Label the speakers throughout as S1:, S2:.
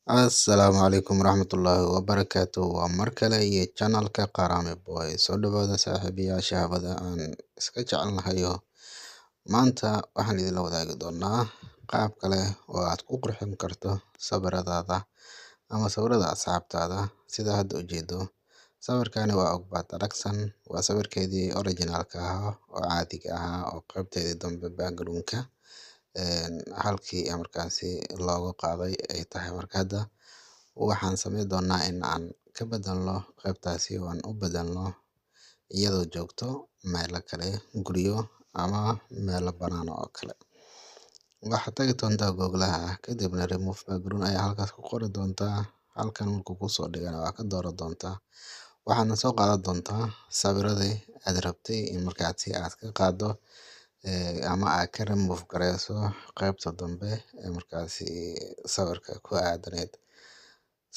S1: Asalaamu calaykum waraxmatullaahi wabarakaatu. Waa mar kale iyo channelka Qarame Boy. Soo dhawaada saaxiibayaasha hawada aan iska jecelnahayo. Maanta waxaan idinla wadaagi doonaa qaab kale oo aad ku qurxin karto sawiradaada ama sawirada asxaabtaada. Sida hadda ujeedo, sawirkani waa Ogbaad Aragsan. Waa sawirkeedii originalka ahaa oo caadiga ahaa oo qaybteedii dambe background-ka halkii markaasi looga qaaday ay tahay. Marka hadda waxaan sameyn doonaa in aan ka bedelno qaybtaasi oo aan u bedelno iyadoo joogto meelo kale, guryo ama meelo bannaan oo kale. Waxaad tagi doontaa Google-ha, kadibna remove background ayaa halkaas ku qori doontaa. Halkan markuu kusoo dhigana waa ka dooran doontaa. Waxaadna soo qaadan doontaa sawiradii aad rabtay in markaasi aad ka qaado ama aad ka remove gareyso qaybta dambe ee markaasi sawirka ku aadaneed.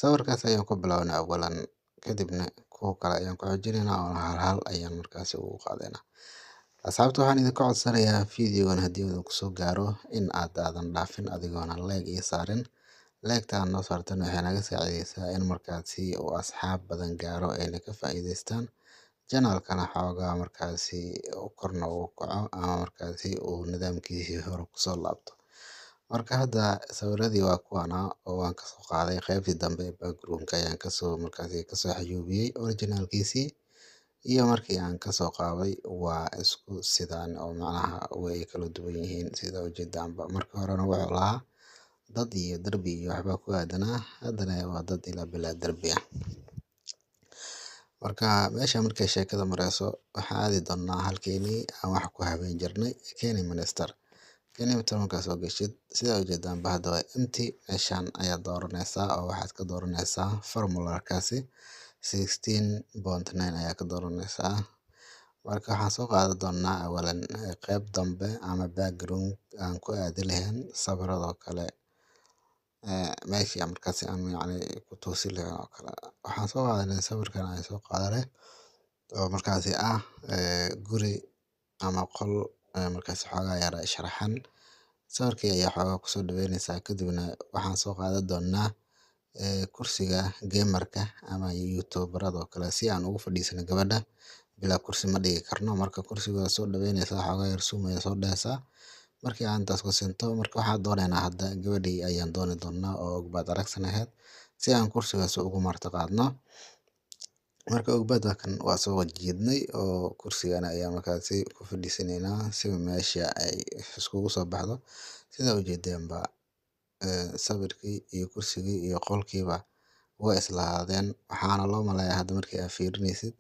S1: Sawirkaas ayaan ku bilaabnaa awalan, kadibna kuwa kale ayaan ku xijinaynaa oo hal hal ayaan markaasi ugu qaadaynaa. Asxaabta, waxaan idinka codsanayaa fiidiyowan haddii uu ku soo gaaro in aadan dhaafin adigoona like ii saarin. Like-ta aad noo saartan waxay naga saacidaysaa in markaasi uu asxaab badan gaaro ayna ka faa'iidaystaan channel-kana xoogaa markaasi korna uu kaco ama markaasi uu nidaamkiisii hore kusoo laabto. Marka hadda sawiradii waa kuwana oo waan ka soo qaaday qaybtii dambe ee background-ka ayaan markaasi kasoo xayuubiyey originalkiisii, iyo markii aan ka soo qaaday waa isku sidaan oo macnaha way kala duwan yihiin sida ujeedaanba. Marka horena wuxuu lahaa dad iyo derbi iyo waxba ku aadanaa, haddana waa dad ilaa bilaa derbi ah. Marka meesha markay sheekada marayso waxaan aadi doonaa halkeenii aan wax ku habeyn jirnay Kenny Minister. Kenny Minister markaad soo gashid, sida ujeedaanba hadda waa empty. Meeshaan ayaad dooranaysaa oo waxaad ka dooranaysaa formula-kaasi 16.9 ayaa ka dooranaysaa. Marka waxaan soo qaadan doonaa awalan qayb dambe ama background aan ku aadi lahayn sawiradoo kale. Meeshii markaasi aan ku toosi lahayn oo kale. Waxaan soo qaadanay sawirkan ayaan soo qaadanay oo markaasi guri ama qol markaasi xoogaa yara sharaxan. Sawirkii ayaa xoogaa kusoo dhaweynaysaa, kadibna waxaan soo qaadan doonaa kursiga gamer-ka ama youtuber-rada oo kale si aan ugu fadhiisano gabadha. Bilaa kursi ma dhigi karno, marka kursiga waa soo dhaweynaysaa, xoogaa yar zoom ayaa soo dhahaysaa. Markii aan intaas ku sinto, marka waxaan doonaynaa hadda gabadhii ayaan dooni doonaa oo Ogbaad Aragsan ahayd si aan kursigaas ugu marti qaadno. Marka Ogbaad kan waa soo jiidnay oo kursigan ayaa markaasi ku fadhiisanaynaa si meesha ay iskugu soo baxdo. Sida ujeedaanba sawirkii iyo kursigii iyo qolkiiba way islahaadeen. Waxaana loo maleeyaa hadda markii aad fiirinaysid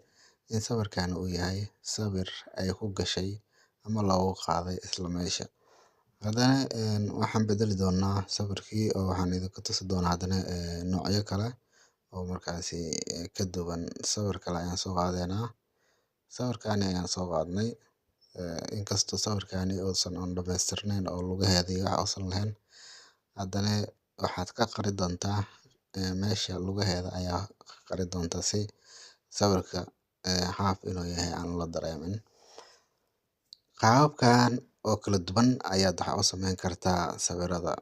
S1: in sawirkan uu yahay sawir ay ku gashay ama loogu qaaday isla meesha. Haddana waxaan bedeli doonaa sawirkii oo waxaan idinka tusi doonaa haddana noocyo kale oo markaasi ka duwan. Sawir kale ayaan soo qaadaynaa. Sawirkani ayaan soo qaadnay. Inkastoo sawirkani uusan dhammaystirnayn oo lugaheeda iyo wax uusan lahayn, haddana waxaad ka qari doontaa meesha lugaheeda ayaa ka qari doontaa si sawirka half inuu yahay aan la dareemin. Qaababkan oo kala duwan ayaad waxa u samayn kartaa sawirada.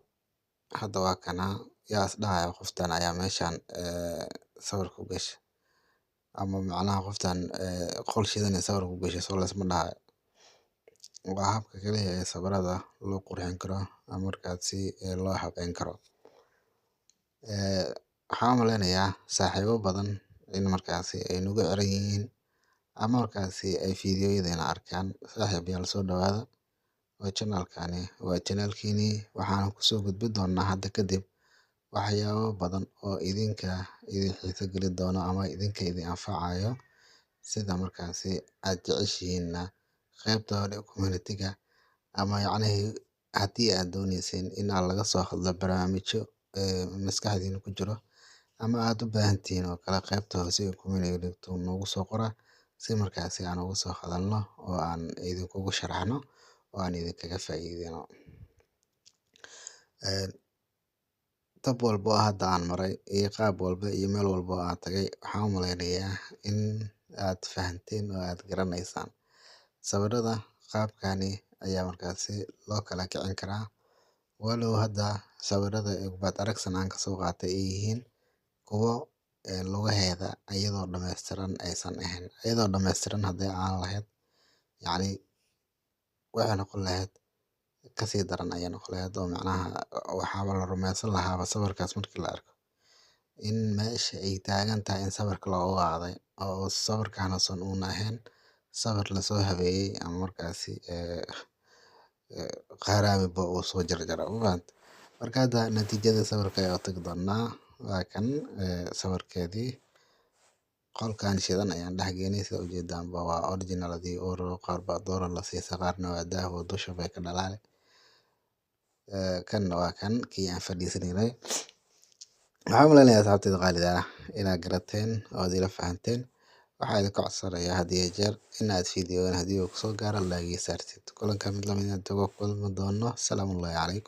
S1: Hadda waa kana yaa isdhahayo qoftan ayaa meeshaan sawir ku gashay ama macnaha qoftan qol shidan sawir ku gashay soo lees ma dhahayo. Waa habka kaliya ee sawirada loo qurxin karo ama markaasi loo habeyn karo. Waxaan u maleynayaa saaxiibo badan in markaasi ay nagu xiran yihiin ama markaasi ay fiidiyoyadayna arkaan. Saaxiibayaal soo dhawaada oo channel-kani waa channel-kiini. Waxaan ku soo gudbin doonaa hadda kadib waxyaabo badan oo idin xiiso geli doono ama idin anfacayo. Sida markaasi aad jeceshihiin qaybta hore community-ga ama haddii aad doonayseen in aan laga soo hadlo barnaamijyo maskaxdiina ku jiro ama aad u baahan tihiin oo kale qaybta hoose ee community-ga noogu soo qora si markaasi aan uga soo hadalno oo aan idinkugu sharaxno oo aan idinkaga faa'iideyno. Tab walbo oo hadda aan maray iyo qaab walba iyo meel walbo oo aan tagay, waxaan u maleynayaa in aad fahanteen oo aad garanaysaan. Sawirada qaabkani ayaa markaasi loo kala kicin karaa walow hadda sawirada baad aragsan aan kasoo qaatay ay yihiin kuwo lugaheeda iyadoo dhammaystiran aysan ahayn. Iyadoo dhammaystiran haddii aan lahayd, yacni waxay noqon lahayd kasii daran ayay noqon lahayd, oo macnaha waxaaba la rumeysan lahaaba sawirkaas markii la arko in meesha ay taagan tahay in sawirka looga qaaday, oo sawirkaan uusan ahayn sawir lasoo habeeyey ama markaasi qaaraamiba uu soo jarjaray. Ma fahamtay? Marka hadda natiijada sawirka ayaa u tagi doonaa. Waa kan sawirkeedii qolkaan shidan ayaan dhex geynay. Sida ujeedaanba waa original-adii oo qaar baa doolar la siisa, qaarna waa dahab oo dusha bay ka dhalaalay. Kan waa kan kii aan fadhiisanaynay. Waxaan u maleynayaa asxaabtayda qaaliga ah inaad garateen oo aad ila fahanteen. Waxaa idinka codsanayaa had iyo jeer in aad fiidiyowan haddii uu kusoo gaaro like iyo saartid. Kulanka mid lamid ah inta ugu kulmi doono. Salaamullaahi calaykum.